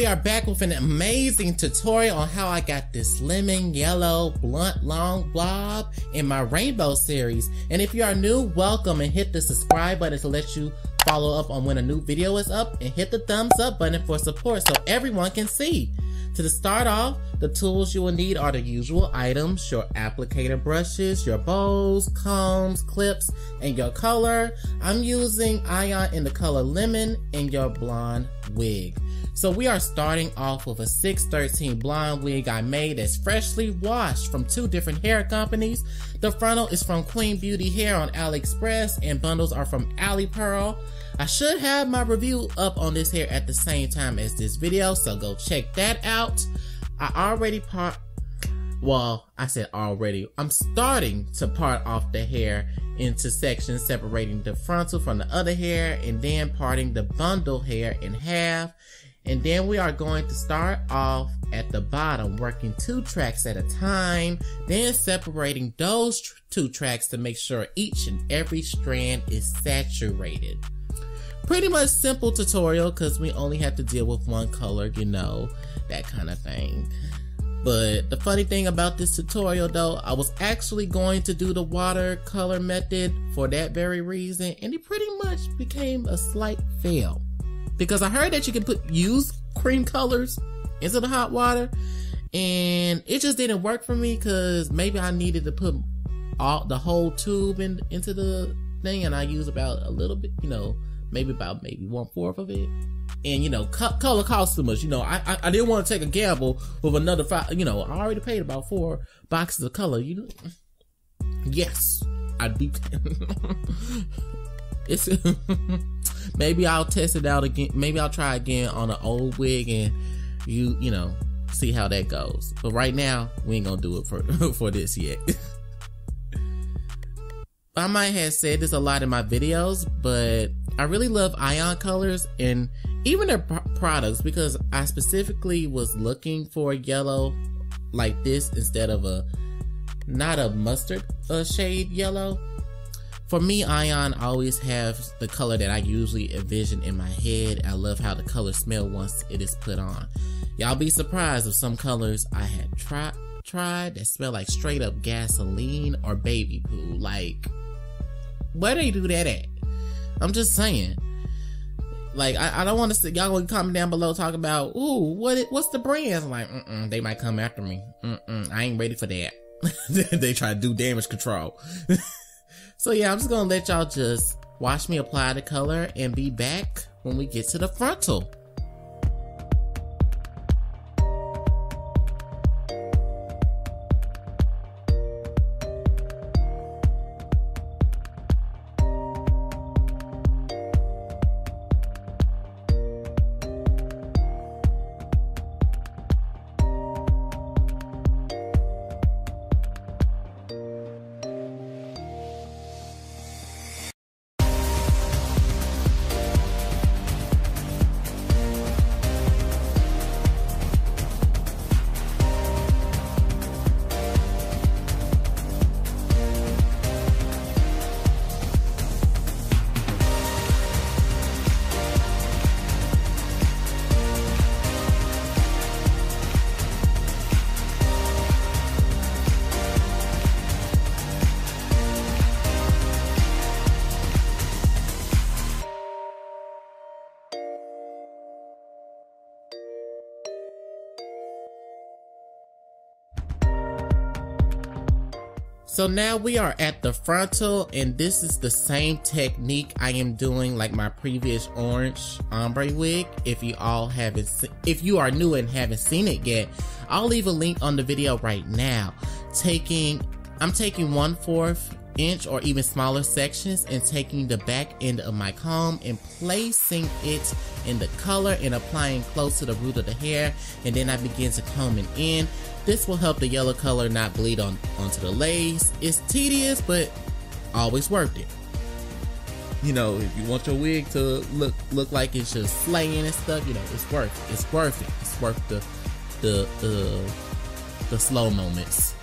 we are back with an amazing tutorial on how I got this lemon yellow blunt long blob in my rainbow series. And if you are new, welcome, and hit the subscribe button to let you follow up on when a new video is up, and hit the thumbs up button for support so everyone can see. To start off, the tools you will need are the usual items: your applicator brushes, your bows, combs, clips, and your color. I'm using Ion in the color lemon and your blonde wig. So we are starting off with a 613 blonde wig I made that's freshly washed from 2 different hair companies. The frontal is from Queen Beauty Hair on AliExpress, and bundles are from Ali Pearl. I should have my review up on this hair at the same time as this video, so go check that out. I'm starting to part off the hair into sections, separating the frontal from the other hair, and then parting the bundle hair in half. And then we are going to start off at the bottom, working 2 tracks at a time, then separating those 2 tracks to make sure each and every strand is saturated. Pretty much simple tutorial because we only have to deal with one color, you know, that kind of thing. But the funny thing about this tutorial though, I was actually going to do the watercolor method for that very reason, and it pretty much became a slight fail. Because I heard that you can use cream colors into the hot water, and it just didn't work for me because maybe I needed to put the whole tube into the thing, and I used about a little bit, you know, maybe 1/4 of it. And you know, color costs too much. You know, I didn't want to take a gamble with another 5. You know, I already paid about 4 boxes of color. You know, yes, I'd be. It's maybe I'll test it out again. Maybe I'll try again on an old wig, and you know, see how that goes. But right now, we ain't gonna do it for this yet. I might have said this a lot in my videos, but I really love Ion colors and even their products, because I specifically was looking for yellow like this instead of not a mustard shade yellow. For me, Ion always have the color that I usually envision in my head. I love how the color smell once it is put on. Y'all be surprised of some colors I had tried that smell like straight up gasoline or baby poo. Like, where they do that at? I'm just saying. Like, I don't want to see y'all gonna comment down below talking about, ooh, what's the brands? I'm like, they might come after me. I ain't ready for that. They try to do damage control. So yeah, I'm just gonna let y'all just watch me apply the color and be back when we get to the frontal. So now we are at the frontal, and this is the same technique I am doing like my previous orange ombre wig. If you are new and haven't seen it yet, I'll leave a link on the video right now. I'm taking 1/4 inch or even smaller sections and taking the back end of my comb and placing it in the color and applying close to the root of the hair, and then I begin to comb it in. This will help the yellow color not bleed onto the lace. It's tedious, but always worth it. You know, if you want your wig to look like it's just slaying and stuff, you know, it's worth it. It's worth it. It's worth the slow moments.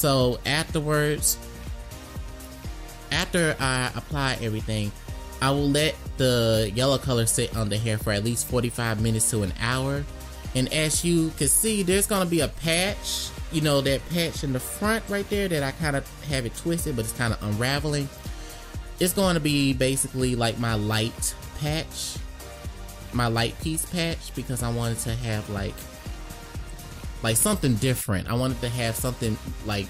So afterwards, after I apply everything, I will let the yellow color sit on the hair for at least 45 minutes to an hour. And as you can see, there's gonna be a patch, you know, that patch in the front right there that I kind of have it twisted, but it's kind of unraveling. It's going to be basically like my light patch, my light piece patch, because I wanted to have like something different. I wanted to have something like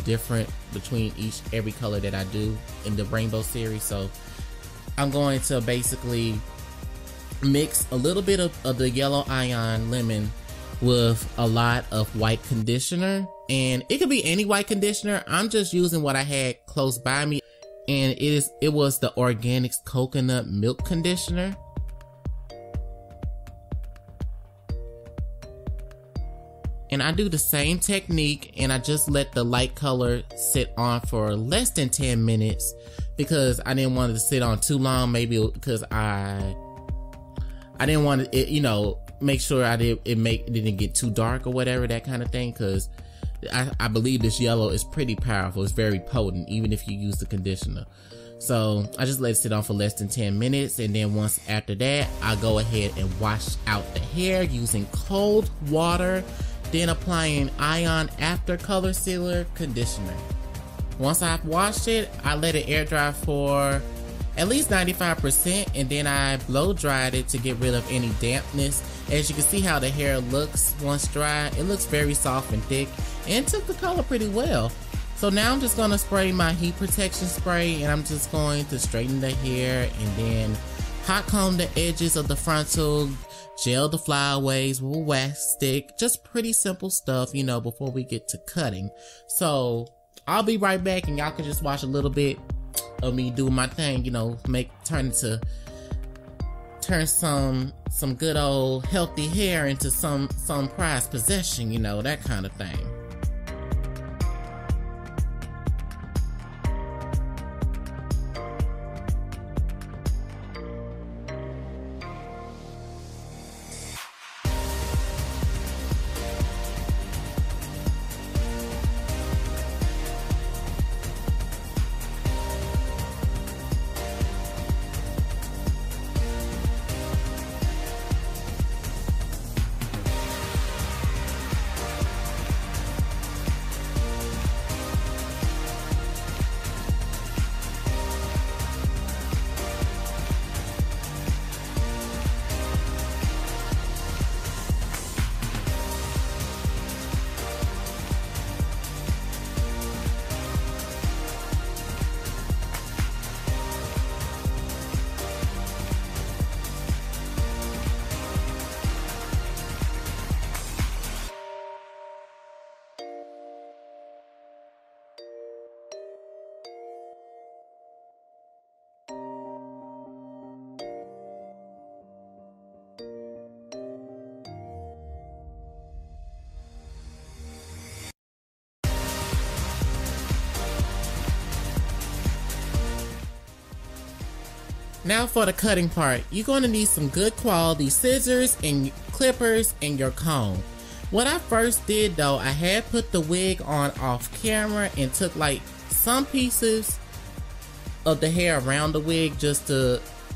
different between every color that I do in the rainbow series. So I'm going to basically mix a little bit of the yellow ion lemon with a lot of white conditioner, and it could be any white conditioner. I'm just using what I had close by me, and it was the Organix coconut milk conditioner. And I do the same technique, and I just let the light color sit on for less than 10 minutes because I didn't want it to sit on too long, maybe because I didn't want it, you know, make sure it didn't get too dark or whatever, that kind of thing, because I believe this yellow is pretty powerful. It's very potent, even if you use the conditioner. So I just let it sit on for less than 10 minutes, and then once after that, I go ahead and wash out the hair using cold water, then applying Ion After Color Sealer Conditioner. Once I've washed it, I let it air dry for at least 95%, and then I blow dried it to get rid of any dampness. As you can see how the hair looks once dry, it looks very soft and thick, and took the color pretty well. So now I'm just going to spray my heat protection spray, and I'm just going to straighten the hair and then hot comb the edges of the frontal, gel the flyaways with a wax stick. Just pretty simple stuff, you know, before we get to cutting. So I'll be right back, and y'all can just watch a little bit of me doing my thing, you know, turn some good old healthy hair into some prized possession, you know, that kind of thing. Now for the cutting part, you're going to need some good quality scissors and clippers and your comb. What I first did though, I had put the wig on off camera and took like some pieces of the hair around the wig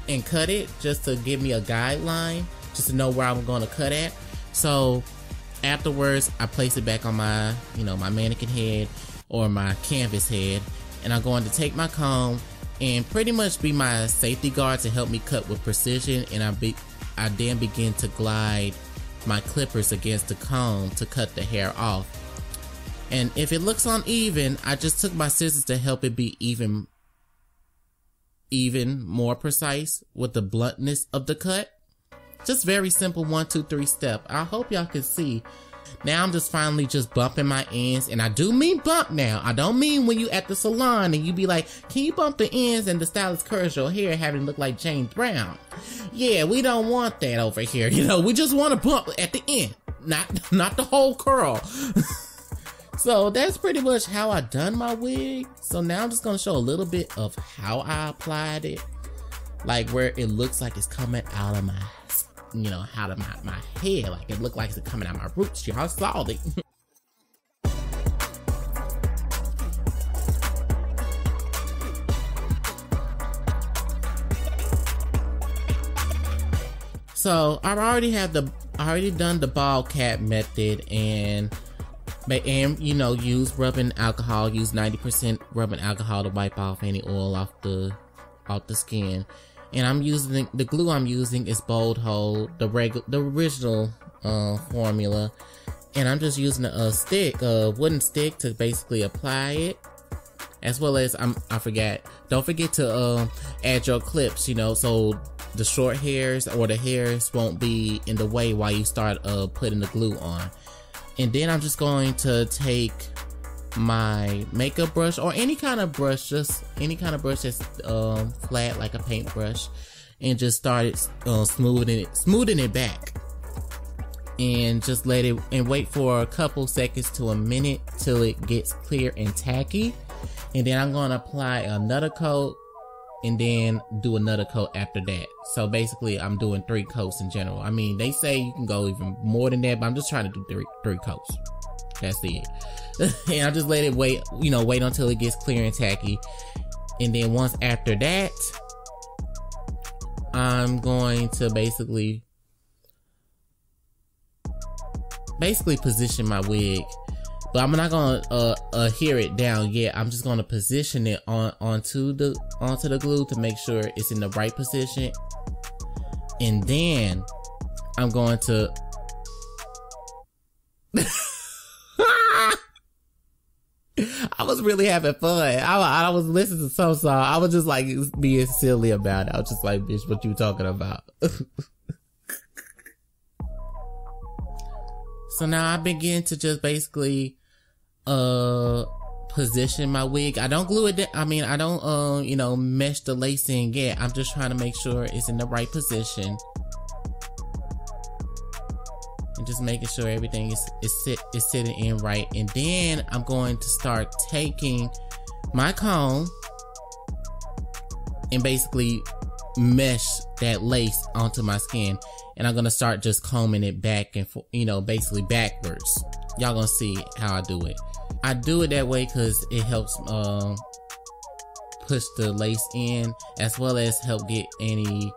and cut it just to give me a guideline, just to know where I'm going to cut at. So afterwards, I place it back on my, you know, my mannequin head or my canvas head, and I'm going to take my comb and pretty much be my safety guard to help me cut with precision, and I then begin to glide my clippers against the comb to cut the hair off. And if it looks uneven, I just took my scissors to help it be even more precise with the bluntness of the cut. Just very simple 1, 2, 3 step. I hope y'all can see. Now I'm just finally just bumping my ends, and I do mean bump now. I don't mean when you at the salon and you be like, can you bump the ends, and the stylist curls your hair having it look like James Brown. Yeah, we don't want that over here. You know, we just want to bump at the end, not the whole curl. So that's pretty much how I done my wig. So now I'm just gonna show a little bit of how I applied it, like where it looks like it's coming out of my, you know, out of my head, like it looked like it's coming out of my roots. Y'all saw it. So I already done the ball cap method and you know, use rubbing alcohol, use 90% rubbing alcohol to wipe off any oil off the skin. And I'm using the glue I'm using is Bold Hold, the original formula. And I'm just using a wooden stick to basically apply it. As well as don't forget to add your clips, you know, so the short hairs or the hairs won't be in the way while you start putting the glue on. And then I'm just going to take my makeup brush or any kind of brush, just any kind of brush that's flat like a paintbrush, and just start smoothing it back, and just let it and wait for a couple seconds to a minute till it gets clear and tacky. And then I'm gonna apply another coat and then do another coat after that. So basically I'm doing 3 coats in general. I mean, they say you can go even more than that, but I'm just trying to do three coats. That's it. And I just let it wait until it gets clear and tacky. And then once after that, I'm going to basically position my wig. But I'm not gonna adhere it down yet. I'm just gonna position it onto the glue to make sure it's in the right position. And then I'm going to I was really having fun. I was listening to some song. I was just like being silly about it. I was just like, bitch, what you talking about? So now I begin to just basically position my wig. I don't glue it down. I mean, I don't mesh the lace in yet. I'm just trying to make sure it's in the right position. And just making sure everything is sitting in right. And then I'm going to start taking my comb and basically mesh that lace onto my skin. And I'm gonna start just combing it back and forth, basically backwards. Y'all gonna see how I do it. I do it that way because it helps push the lace in, as well as help get any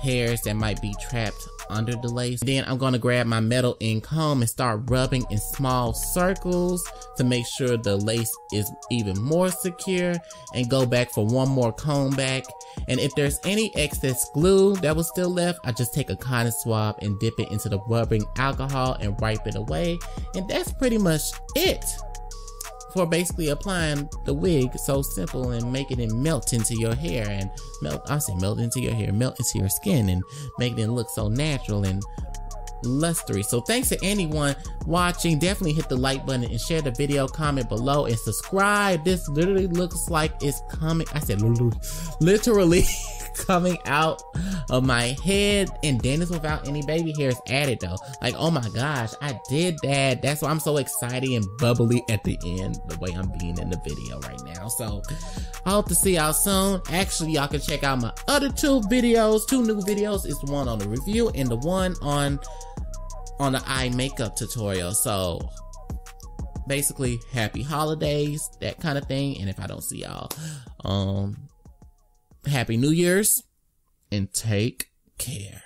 hairs that might be trapped under the lace. Then I'm gonna grab my metal end comb and start rubbing in small circles to make sure the lace is even more secure, and go back for one more comb back. And if there's any excess glue that was still left, I just take a cotton swab and dip it into the rubbing alcohol and wipe it away. And that's pretty much it for basically applying the wig. So simple, and making it melt into your hair and melt into your skin and making it look so natural and lustery. So thanks to anyone watching. Definitely hit the like button and share the video, comment below, and subscribe. This literally looks like it's coming. I said literally coming out of my head, and then it's without any baby hairs added though. Like, oh my gosh, I did that. That's why I'm so excited and bubbly at the end, the way I'm being in the video right now. So I hope to see y'all soon. Actually, y'all can check out my other two new videos. It's the one on the review and the one on the eye makeup tutorial. So basically, happy holidays, that kind of thing. And if I don't see y'all, Happy New Year's, and take care.